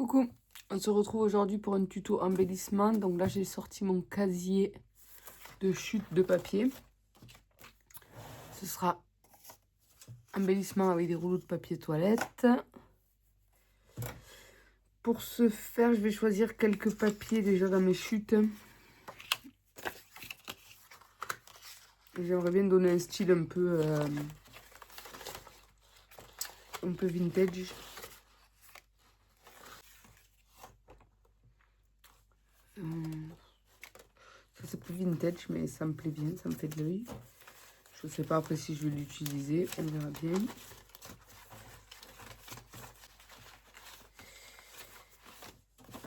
Coucou, on se retrouve aujourd'hui pour un tuto embellissement. Donc là j'ai sorti mon casier de chute de papier. Ce sera embellissement avec des rouleaux de papier toilette. Pour ce faire, je vais choisir quelques papiers déjà dans mes chutes. J'aimerais bien donner un style un peu vintage. Ça c'est plus vintage, mais ça me plaît bien, ça me fait de l'œil. Je ne sais pas après si je vais l'utiliser, on verra bien.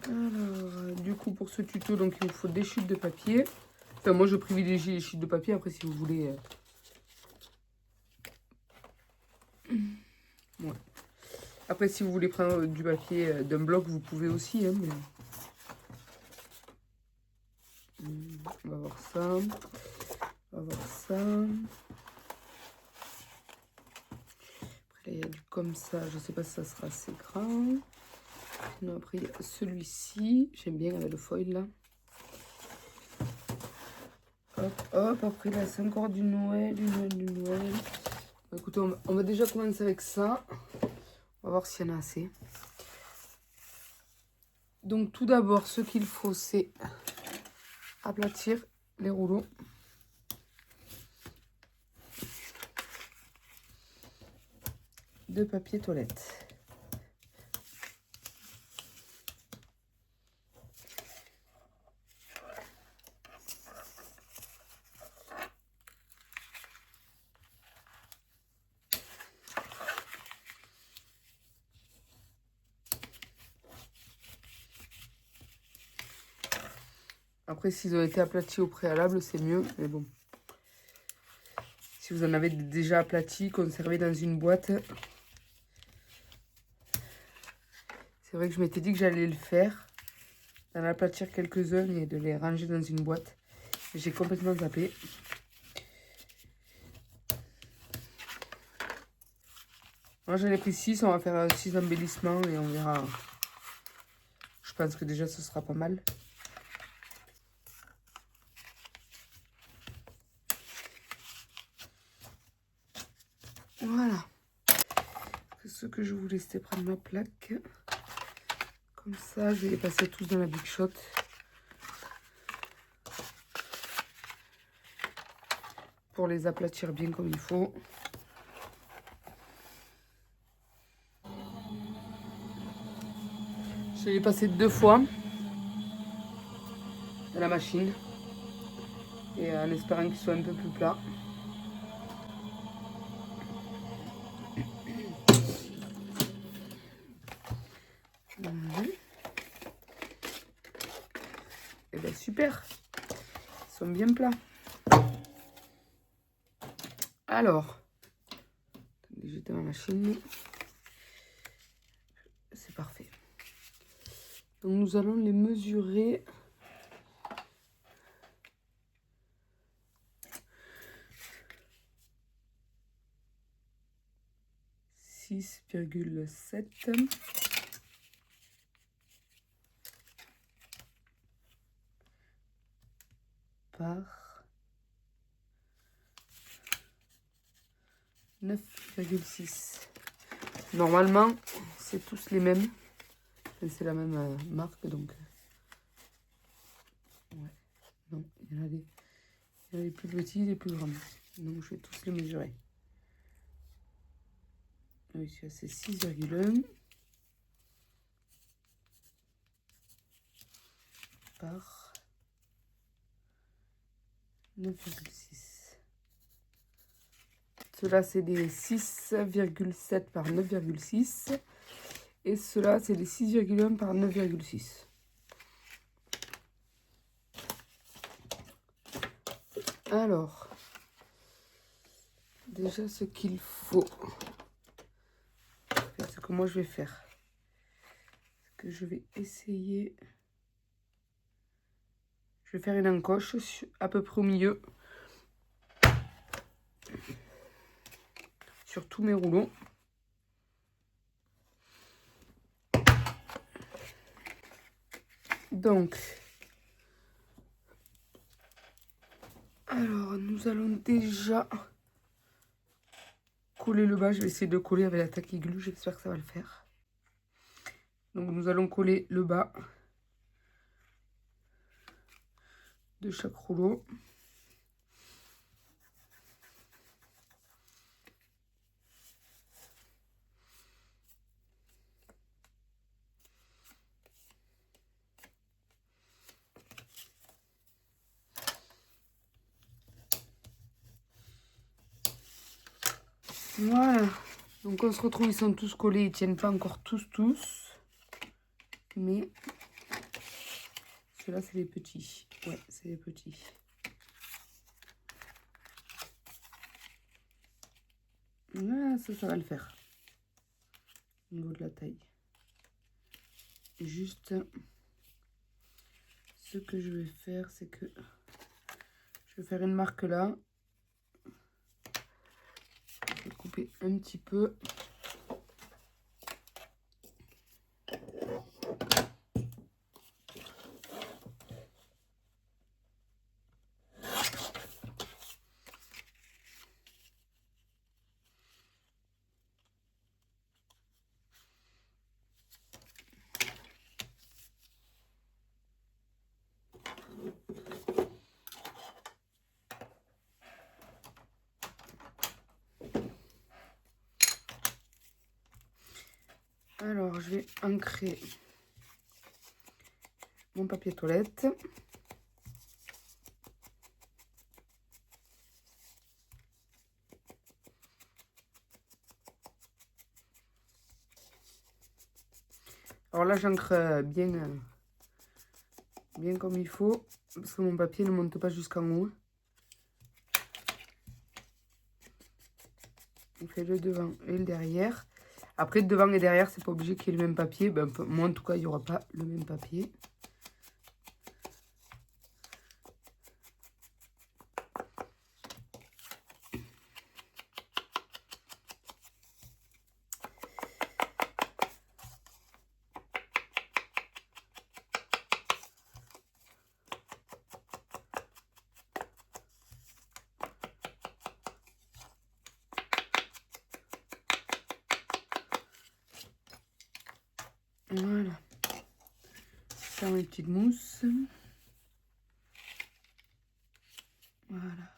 Alors, du coup, pour ce tuto, donc il vous faut des chutes de papier. Enfin, moi, je privilégie les chutes de papier. Après, si vous voulez... Ouais. Après, si vous voulez prendre du papier d'un bloc, vous pouvez aussi. Hein, mais... On va voir ça. On va voir ça. Après, là, il y a du comme ça. Je sais pas si ça sera assez grand. Sinon, après, il y a celui-ci. J'aime bien avec le foil, là. Hop, hop. Après, là, c'est encore du Noël, du Noël, du Noël. Écoutez, on va déjà commencer avec ça. On va voir s'il y en a assez. Donc tout d'abord, ce qu'il faut, c'est aplatir les rouleaux. De papier toilette. Après, s'ils ont été aplatis au préalable, c'est mieux. Mais bon. Si vous en avez déjà aplatis, conservés dans une boîte. C'est vrai que je m'étais dit que j'allais le faire. D'en aplatir quelques-uns et de les ranger dans une boîte. J'ai complètement zappé. Moi, j'en ai pris 6. On va faire 6 embellissements et on verra. Je pense que déjà, ce sera pas mal. Voilà. Ce que je voulais, c'était prendre ma plaque. Comme ça, je vais les passer tous dans la Big Shot. Pour les aplatir bien comme il faut. Je l'ai passé 2 fois dans la machine. Et en espérant qu'il soit un peu plus plat. Et bien super. Ils sont bien plats. Alors, attendez, j'étais dans la machine. C'est parfait. Donc nous allons les mesurer. « 6,7 par 9,6. Normalement, c'est tous les mêmes. C'est la même marque, donc... Ouais. Non, il y en a des plus petits, des plus grands. Donc, je vais tous les mesurer. Oui, c'est 6,1 par 9,6. Ceux-là, c'est des 6,7 par 9,6. Et ceux-là, c'est des 6,1 par 9,6. Alors, déjà, ce qu'il faut, ce que moi, je vais faire, c'est que je vais essayer... Je vais faire une encoche à peu près au milieu. Sur tous mes rouleaux. Donc, alors nous allons déjà coller le bas. Je vais essayer de coller avec la tacky glue, j'espère que ça va le faire. Donc nous allons coller le bas de chaque rouleau. Voilà, donc on se retrouve, ils sont tous collés, ils tiennent pas encore tous, mais ceux-là c'est les petits, ouais c'est les petits. Voilà, ça va le faire, au niveau de la taille. Juste, ce que je vais faire, c'est que je vais faire une marque là. Je vais couper un petit peu. Alors, je vais ancrer mon papier toilette. Alors là, j'ancre bien comme il faut, parce que mon papier ne monte pas jusqu'en haut. On fait le devant et le derrière. Après, devant et derrière, c'est pas obligé qu'il y ait le même papier. Ben, moi, en tout cas, il n'y aura pas le même papier. Voilà. Faire mes petites mousses. Voilà.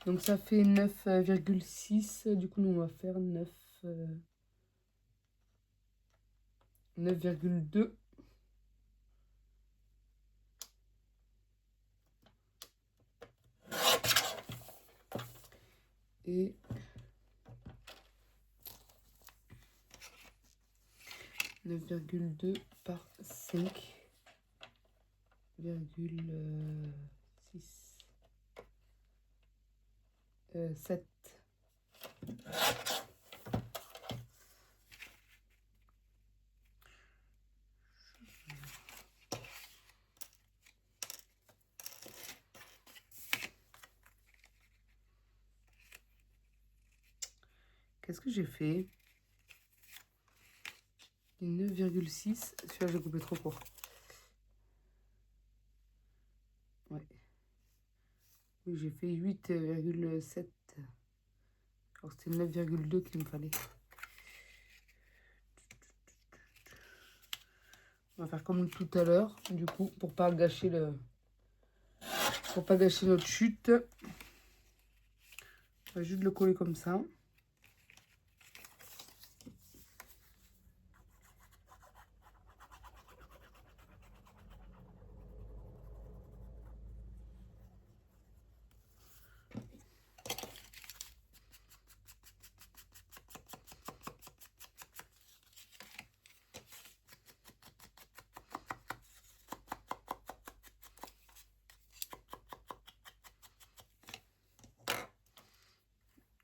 Donc ça fait 9,6. Du coup, nous, on va faire 9,2. Et 9,2 par 5,6. 7. Qu'est-ce que j'ai fait? 9,6. Celui-là, j'ai coupé trop court. Ouais. Oui, j'ai fait 8,7. Alors, c'était 9,2 qu'il me fallait. On va faire comme tout à l'heure, du coup, pour pas gâcher notre chute. On va juste le coller comme ça.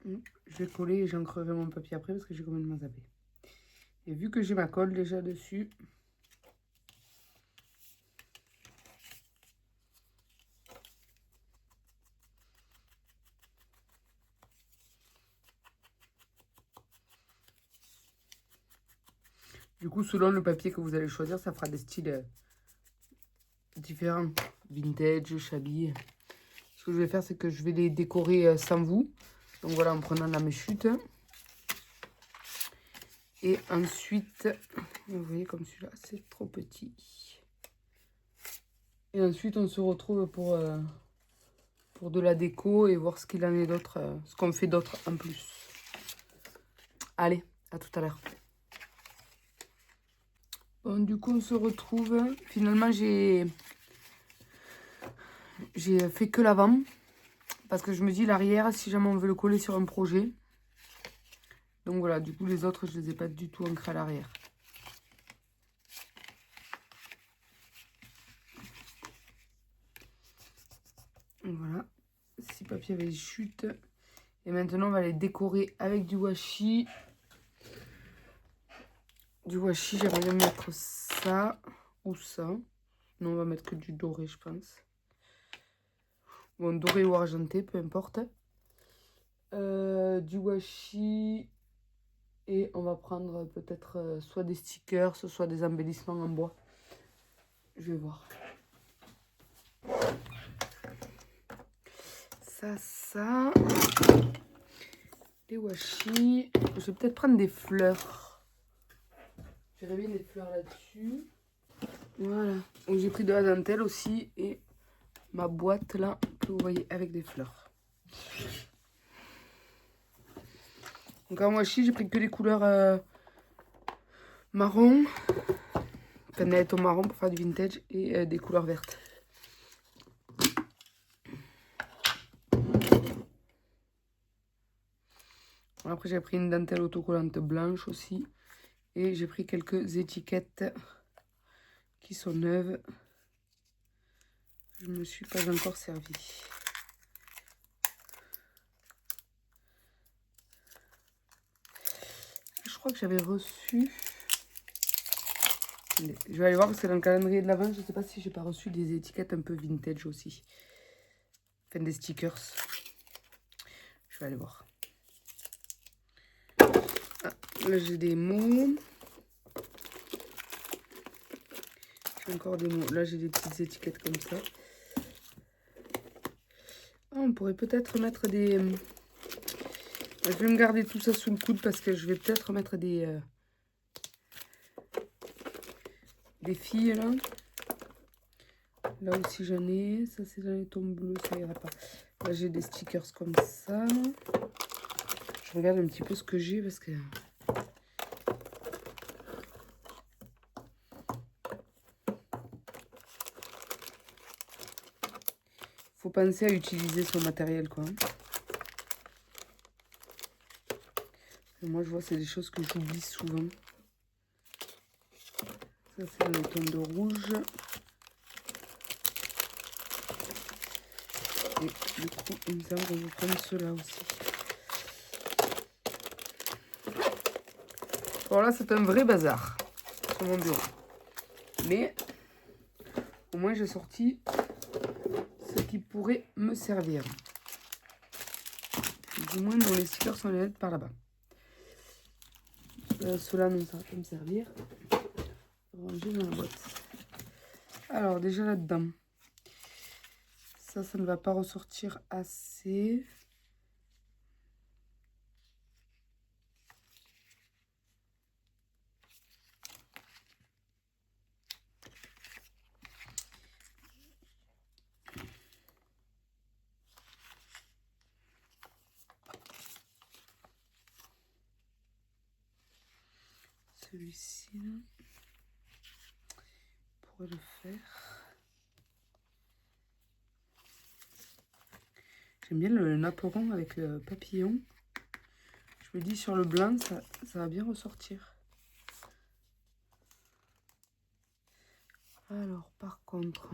Je vais coller et j'encrerai mon papier après parce que j'ai complètement zappé. Et vu que j'ai ma colle déjà dessus, du coup, selon le papier que vous allez choisir, ça fera des styles différents. Vintage, shabby. Ce que je vais faire, c'est que je vais les décorer sans vous. Donc voilà, en prenant la méchute. Et ensuite, vous voyez comme celui-là, c'est trop petit. Et ensuite, on se retrouve pour de la déco et voir ce qu'il en est d'autre, ce qu'on fait d'autre en plus. Allez, à tout à l'heure. Bon, du coup, on se retrouve. Finalement, j'ai fait que l'avant. Parce que je me dis, l'arrière, si jamais on veut le coller sur un projet. Donc voilà, du coup, les autres, je ne les ai pas du tout ancrés à l'arrière. Voilà, 6 papiers avec chute. Et maintenant, on va les décorer avec du washi. Du washi, j'aimerais bien mettre ça ou ça. Non, on va mettre que du doré, je pense. Bon, doré ou argenté, peu importe. Du washi. Et on va prendre peut-être soit des stickers, soit des embellissements en bois. Je vais voir. Ça. Les washi. Je vais peut-être prendre des fleurs. J'aurais bien des fleurs là-dessus. Voilà. Donc j'ai pris de la dentelle aussi. Et ma boîte là, que vous voyez, avec des fleurs. Donc en washi, j'ai pris que des couleurs marron. Canette au marron pour faire du vintage. Et des couleurs vertes. Après, j'ai pris une dentelle autocollante blanche aussi. Et j'ai pris quelques étiquettes qui sont neuves. Je ne me suis pas encore servi. Je crois que j'avais reçu... Je vais aller voir parce que dans le calendrier de l'Avent, je ne sais pas si j'ai pas reçu des étiquettes un peu vintage aussi. Enfin, des stickers. Je vais aller voir. Ah, là, j'ai des mots. J'ai encore des mots. Là, j'ai des petites étiquettes comme ça. Ah, on pourrait peut-être mettre des... Je vais me garder tout ça sous le coude parce que je vais peut-être mettre des filles, là. Là aussi, j'en ai. Ça, c'est dans les tons bleus, ça ira pas. Là, j'ai des stickers comme ça. Je regarde un petit peu ce que j'ai parce que... Faut penser à utiliser son matériel, quoi. Et moi, je vois, c'est des choses que j'oublie souvent. Ça, c'est dans le ton de rouge. Et du coup, il me semble qu'on va prendre ceux-là aussi. Bon, là, c'est un vrai bazar sur mon bureau. Mais, au moins, j'ai sorti ce qui pourrait me servir. Du moins, dans les stickers sont les lettres par là-bas. Ceux-là, non, ça va pas me servir. Ranger dans la boîte. Alors, déjà là-dedans. Ça ne va pas ressortir assez. Celui-ci, là, on pourrait le faire. J'aime bien le naperon avec le papillon. Je me dis sur le blanc, ça va bien ressortir. Alors, par contre...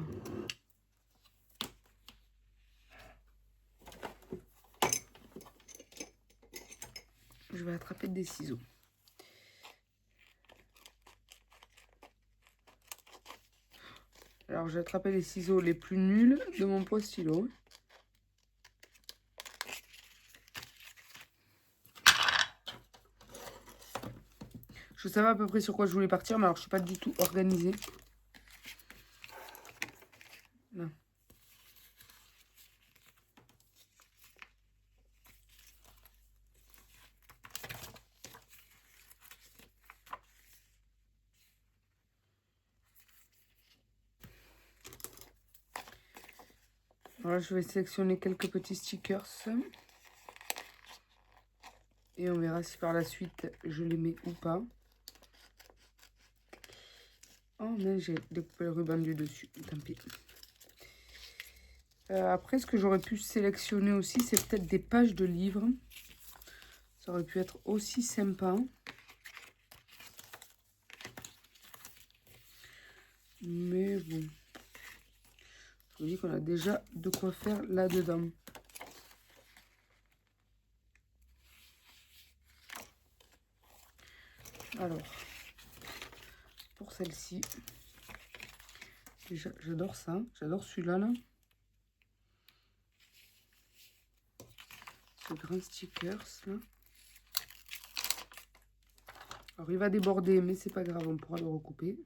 je vais attraper des ciseaux. Alors, j'ai attrapé les ciseaux les plus nuls de mon pot stylo. Je savais à peu près sur quoi je voulais partir, mais alors je ne suis pas du tout organisée. Là. Voilà, je vais sélectionner quelques petits stickers. Et on verra si par la suite je les mets ou pas. Oh mais j'ai découpé le ruban du dessus, tant pis. Après, ce que j'aurais pu sélectionner aussi, c'est peut-être des pages de livres. Ça aurait pu être aussi sympa. Mais bon. Je vous dis qu'on a déjà de quoi faire là-dedans. Alors, pour celle-ci, déjà, j'adore ça. J'adore celui-là, là. Ce grand stickers, là. Alors, il va déborder, mais c'est pas grave, on pourra le recouper.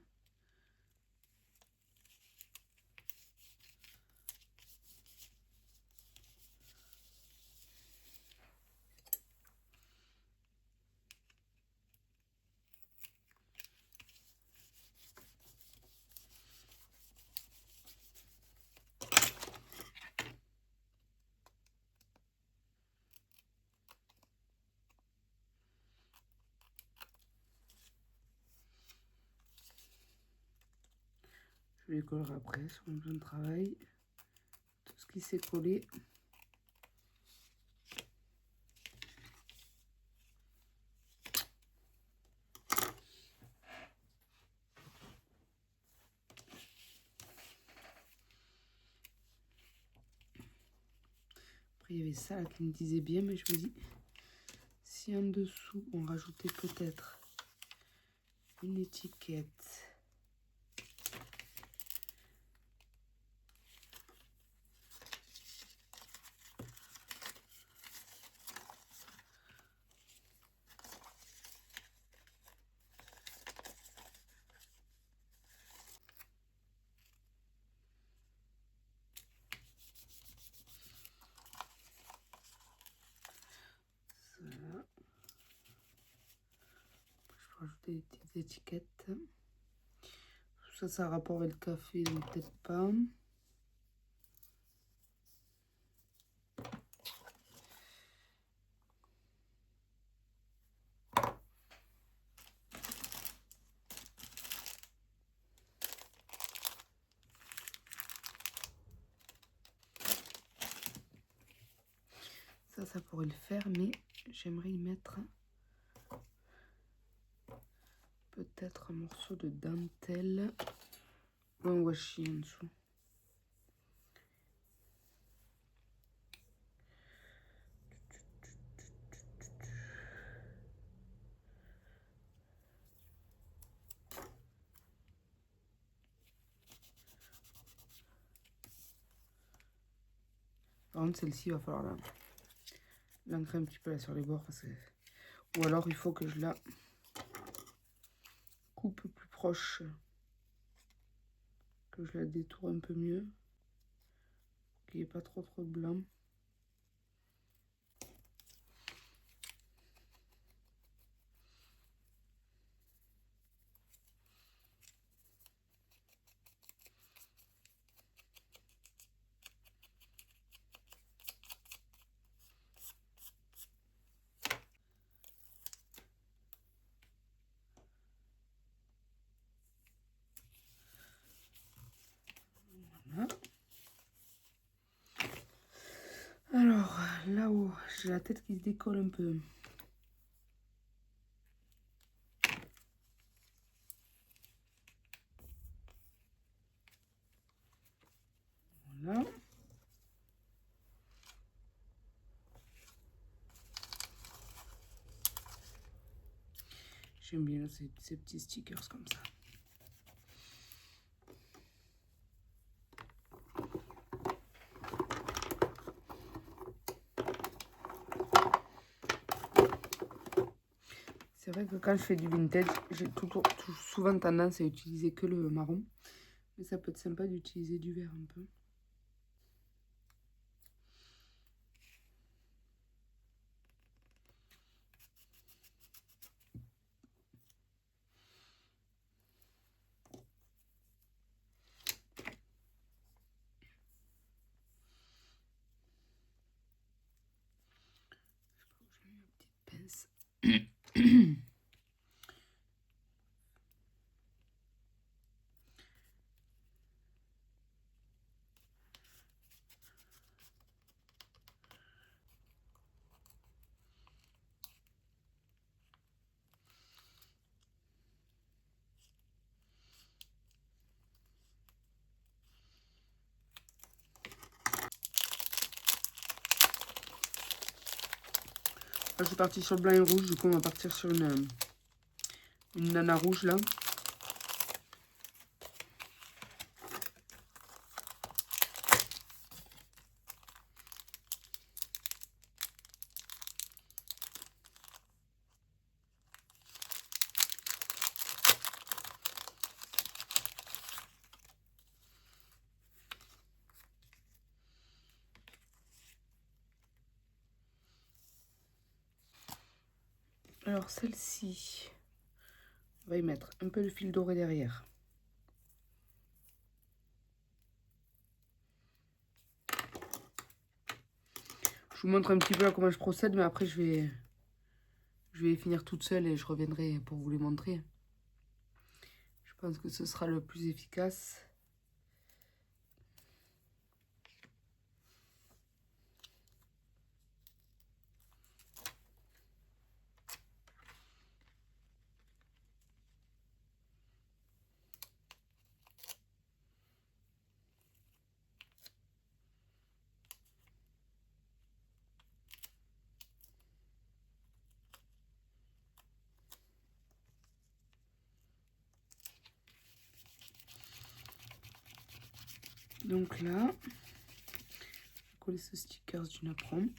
Je les collerai après sur mon plan de travail. Tout ce qui s'est collé. Après, il y avait ça là, qui me disait bien, mais je me dis, si en dessous, on rajoutait peut-être une étiquette. Voilà. Je peux rajouter des petites étiquettes. Ça a rapport avec le café, donc peut-être pas. Ça pourrait le faire, mais j'aimerais y mettre peut-être un morceau de dentelle ou un washi en dessous. Par contre, celle-ci, il va falloir l'ancrer un petit peu là sur les bords. Parce que... Ou alors, il faut que je la coupe plus proche. Que je la détourne un peu mieux. Qu'il n'y ait pas trop de blanc. Voilà. Alors, là-haut, j'ai la tête qui se décolle un peu. Voilà. J'aime bien ces petits stickers comme ça. C'est vrai que quand je fais du vintage, j'ai souvent tendance à utiliser que le marron. Mais ça peut être sympa d'utiliser du vert un peu. Là, je suis partie sur le blanc et rouge, du coup on va partir sur une nana rouge là. Alors celle-ci, on va y mettre un peu de fil doré derrière. Je vous montre un petit peu comment je procède, mais après je vais finir toute seule et je reviendrai pour vous les montrer. Je pense que ce sera le plus efficace. Donc là, je vais coller ce sticker du napperon.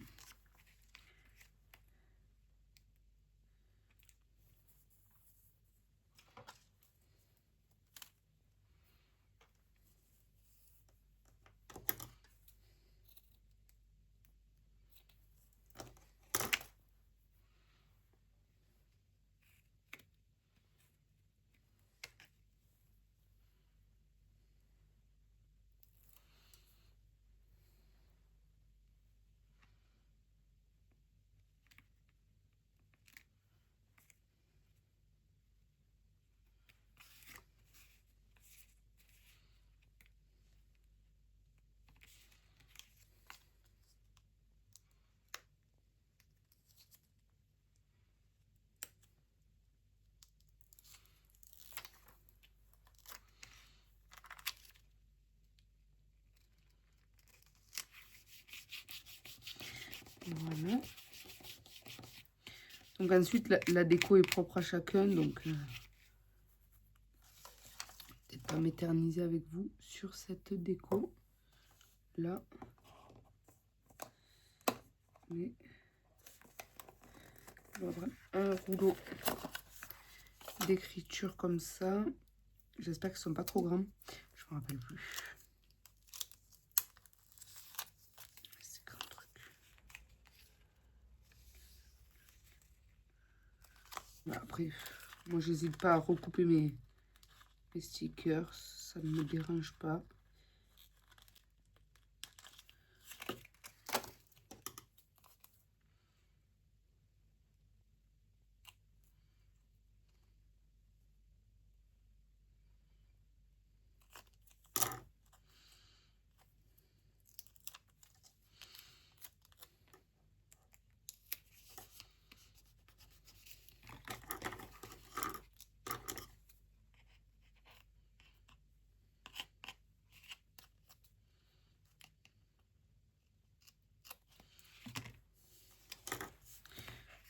Voilà. Donc ensuite, la déco est propre à chacun, donc peut-être pas m'éterniser avec vous sur cette déco là. Mais on va avoir un rouleau d'écriture comme ça. J'espère qu'ils ne sont pas trop grands. Je me rappelle plus. C'est grand truc. Après, moi j'hésite pas à recouper mes stickers. Ça ne me dérange pas.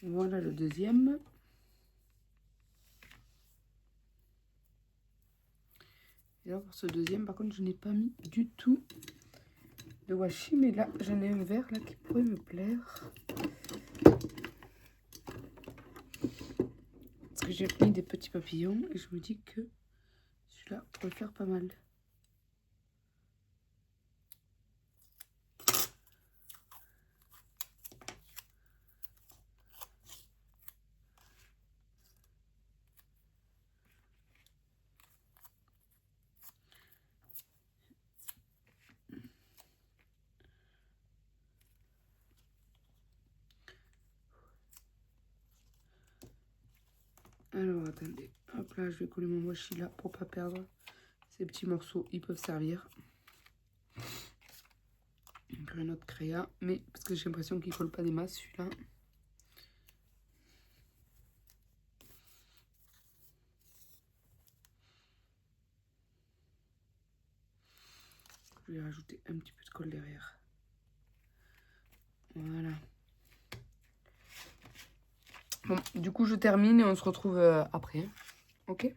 Voilà le deuxième. pour ce deuxième. Par contre, je n'ai pas mis du tout de washi. Mais là, j'en ai un vert là qui pourrait me plaire. Parce que j'ai mis des petits papillons et je me dis que celui-là pourrait faire pas mal. Alors attendez, hop là, je vais coller mon washi là pour pas perdre ces petits morceaux, ils peuvent servir. Encore une autre créa, mais parce que j'ai l'impression qu'il colle pas des masses celui-là. Je vais rajouter un petit peu de colle derrière. Voilà. Bon, du coup je termine et on se retrouve après. Ok ?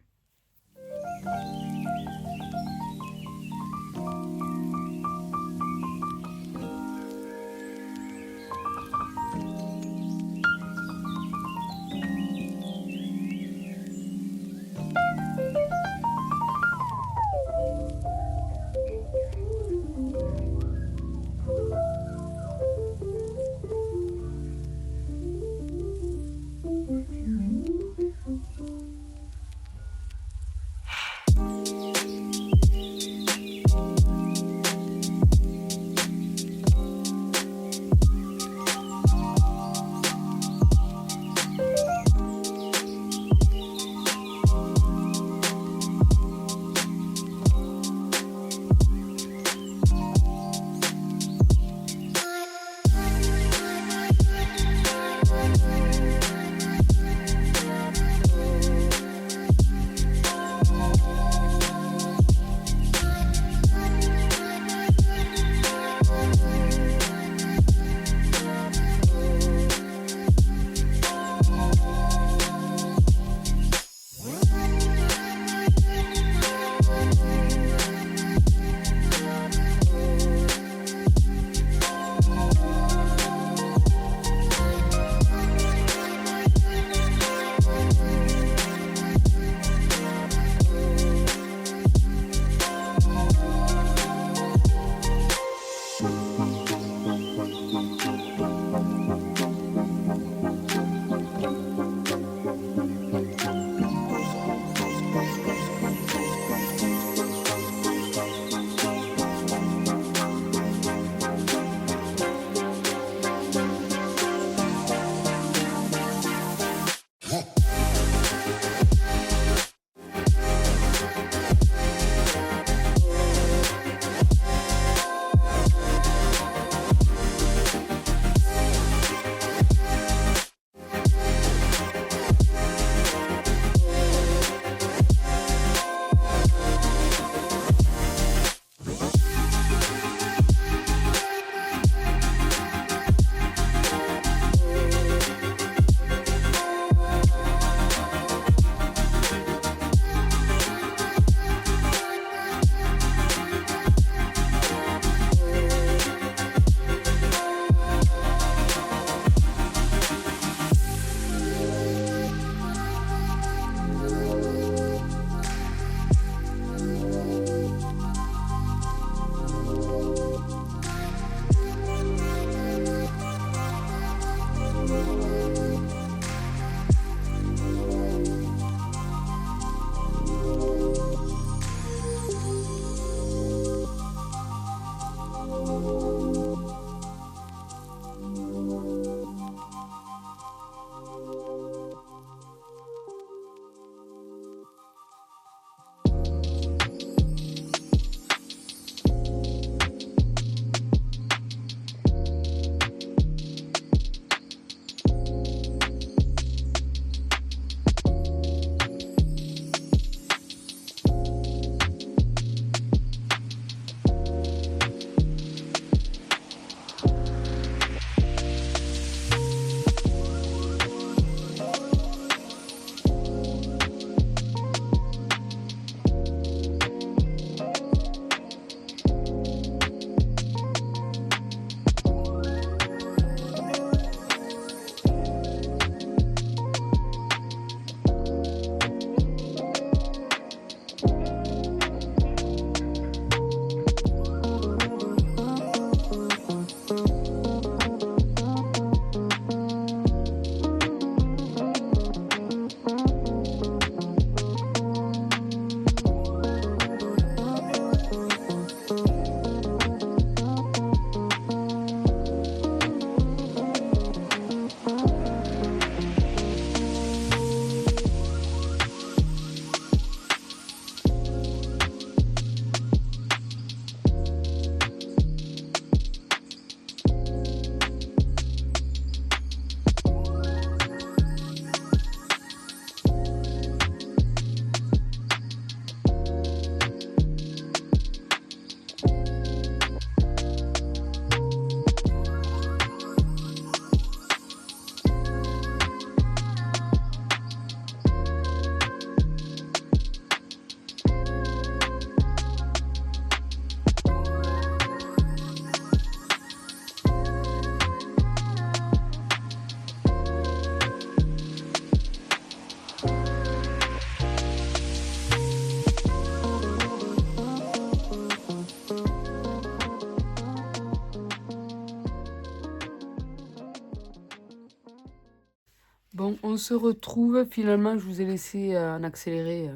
Bon, on se retrouve. Finalement, je vous ai laissé en accéléré.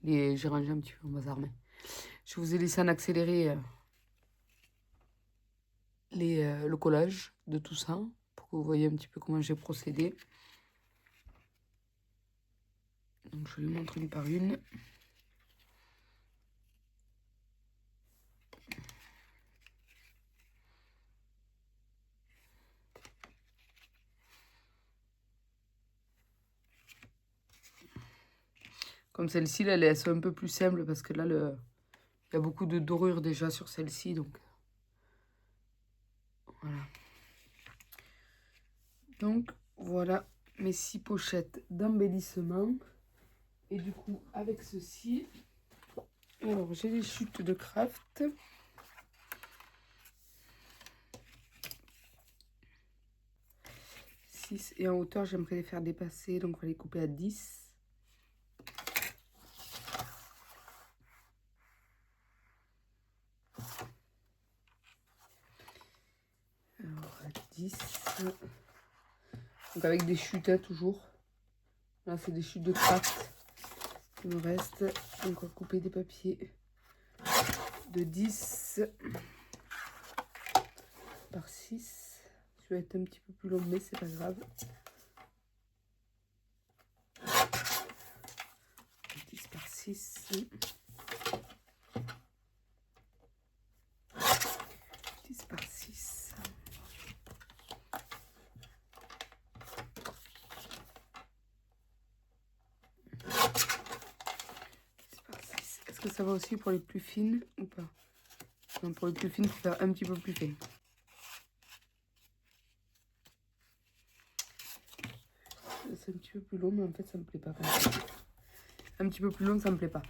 J'ai rangé un petit peu mon bazar, mais je vous ai laissé en accéléré le collage de tout ça, pour que vous voyez un petit peu comment j'ai procédé. Donc, je vous les montre une par une. Comme celle-ci, là, elles sont un peu plus simples parce que là, il y a beaucoup de dorures déjà sur celle-ci. Donc, voilà. Donc, voilà mes 6 pochettes d'embellissement. Et du coup, avec ceci, alors j'ai les chutes de craft. Et en hauteur, j'aimerais les faire dépasser, donc on va les couper à 10. Alors, à 10. Donc avec des chutes, hein, toujours. Là, c'est des chutes de craft. Il me reste. Donc on va couper des papiers de 10 par 6. Ça va être un petit peu plus long, mais c'est pas grave. 10 par 6. 10 par 6. Est-ce que ça va aussi pour les plus fines ou pas? Non, pour les plus fines, il faut faire un petit peu plus fin. C'est un petit peu plus long, mais en fait, ça me plaît pas. Un petit peu plus long, ça me plaît pas.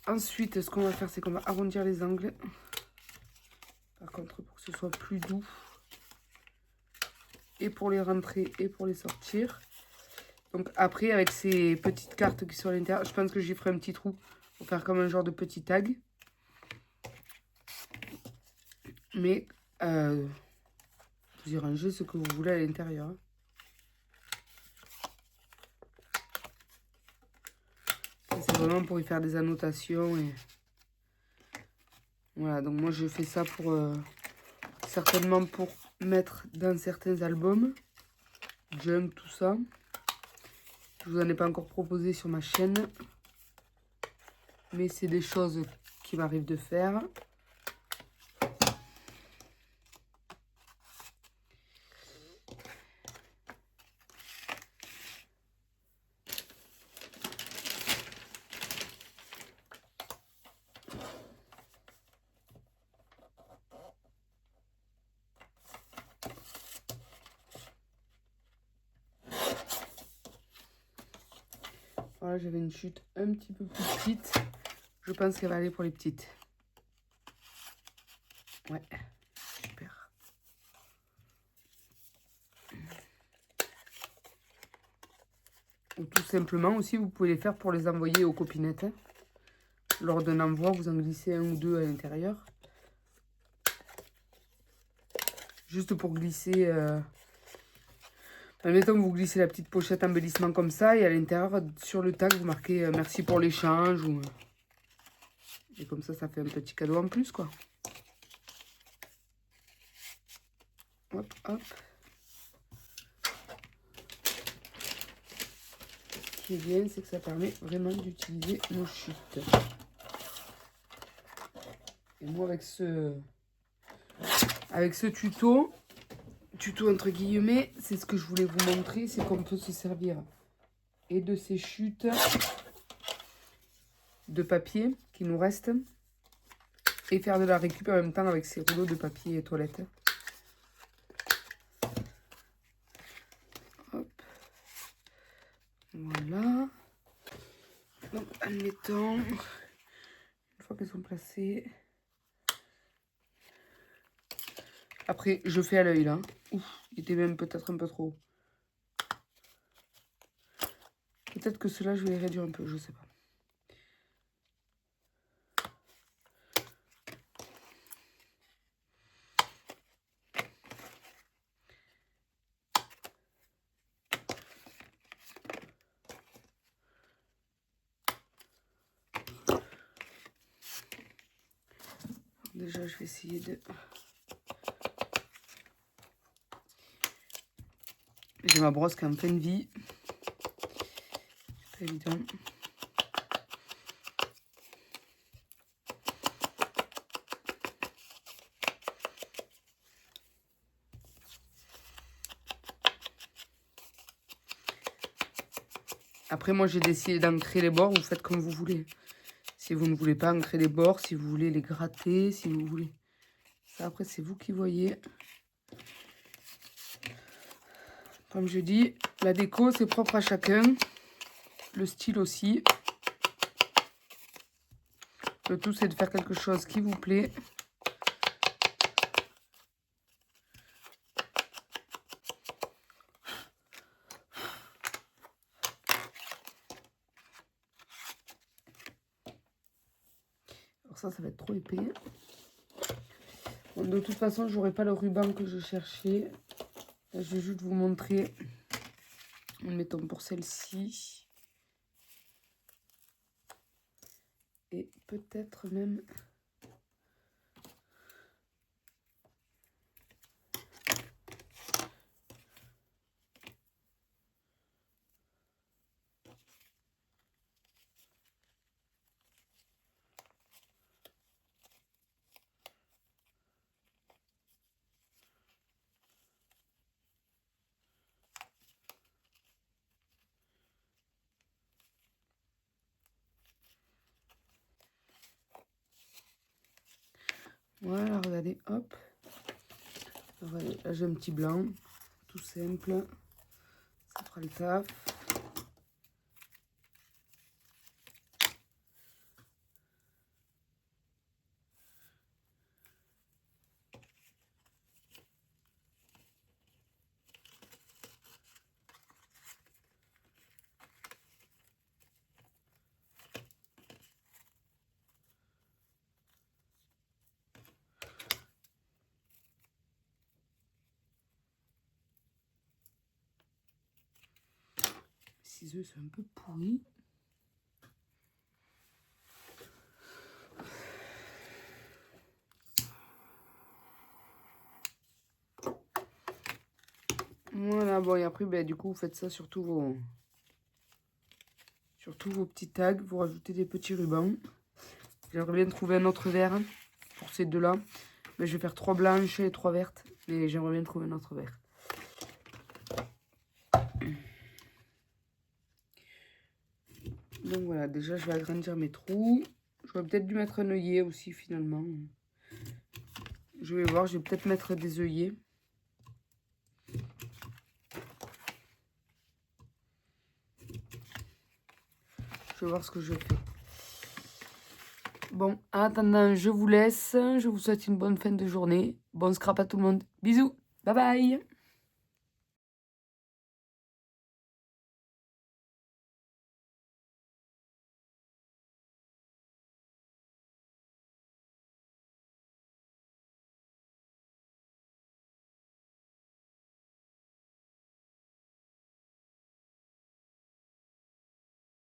Ensuite, ce qu'on va faire, c'est qu'on va arrondir les angles. Par contre, pour que ce soit plus doux. Et pour les rentrer et pour les sortir. Donc après, avec ces petites cartes qui sont à l'intérieur, je pense que j'y ferai un petit trou pour faire comme un genre de petit tag. Mais vous y rangez ce que vous voulez à l'intérieur. C'est vraiment pour y faire des annotations. Et voilà, donc moi je fais ça pour certainement pour mettre dans certains albums. Junk, tout ça. Je vous en ai pas encore proposé sur ma chaîne. Mais c'est des choses qui m'arrivent de faire. Voilà, j'avais une chute un petit peu plus petite. Je pense qu'elle va aller pour les petites. Ouais, super. Ou tout simplement aussi, vous pouvez les faire pour les envoyer aux copinettes. Lors d'un envoi, vous en glissez un ou deux à l'intérieur. Juste pour glisser... Admettons que vous glissez la petite pochette embellissement comme ça. Et à l'intérieur, sur le tag, vous marquez merci pour l'échange. Ou... Et comme ça fait un petit cadeau en plus, quoi. Hop, hop. Ce qui est bien, c'est que ça permet vraiment d'utiliser nos chutes. Et moi, avec ce tuto entre guillemets, c'est ce que je voulais vous montrer, c'est qu'on peut se servir et de ces chutes de papier qui nous restent et faire de la récup en même temps avec ces rouleaux de papier toilette. Hop. Voilà. Donc, admettons, une fois qu'elles sont placées, après, je fais à l'œil là. Ouf, il était même peut-être un peu trop. Peut-être que cela, je vais les réduire un peu, je sais pas. déjà, je vais essayer de... J'ai ma brosse qui est en pleine vie. C'est pas évident. Après, moi, j'ai décidé d'ancrer les bords. Vous faites comme vous voulez. Si vous ne voulez pas ancrer les bords, si vous voulez les gratter, si vous voulez... Ça, après, c'est vous qui voyez. Comme je dis, la déco, c'est propre à chacun. Le style aussi. Le tout, c'est de faire quelque chose qui vous plaît. Alors ça va être trop épais. Bon, de toute façon, j'aurai pas le ruban que je cherchais. Là, je vais juste vous montrer. Mettons pour celle-ci. Et peut-être même... Voilà, regardez, hop. Regardez, là, j'ai un petit blanc, tout simple. Ça fera le taf. Ciseaux, c'est un peu pourri. Voilà, bon, et après, ben, du coup, vous faites ça sur tous vos petits tags. Vous rajoutez des petits rubans. J'aimerais bien trouver un autre vert pour ces deux-là. Mais je vais faire 3 blanches et 3 vertes. Mais j'aimerais bien trouver un autre vert. Donc voilà, déjà, je vais agrandir mes trous. J'aurais peut-être dû mettre un œillet aussi, finalement. Je vais voir, je vais peut-être mettre des œillets. Je vais voir ce que je fais. Bon, en attendant, je vous laisse. Je vous souhaite une bonne fin de journée. Bon scrap à tout le monde. Bisous. Bye bye.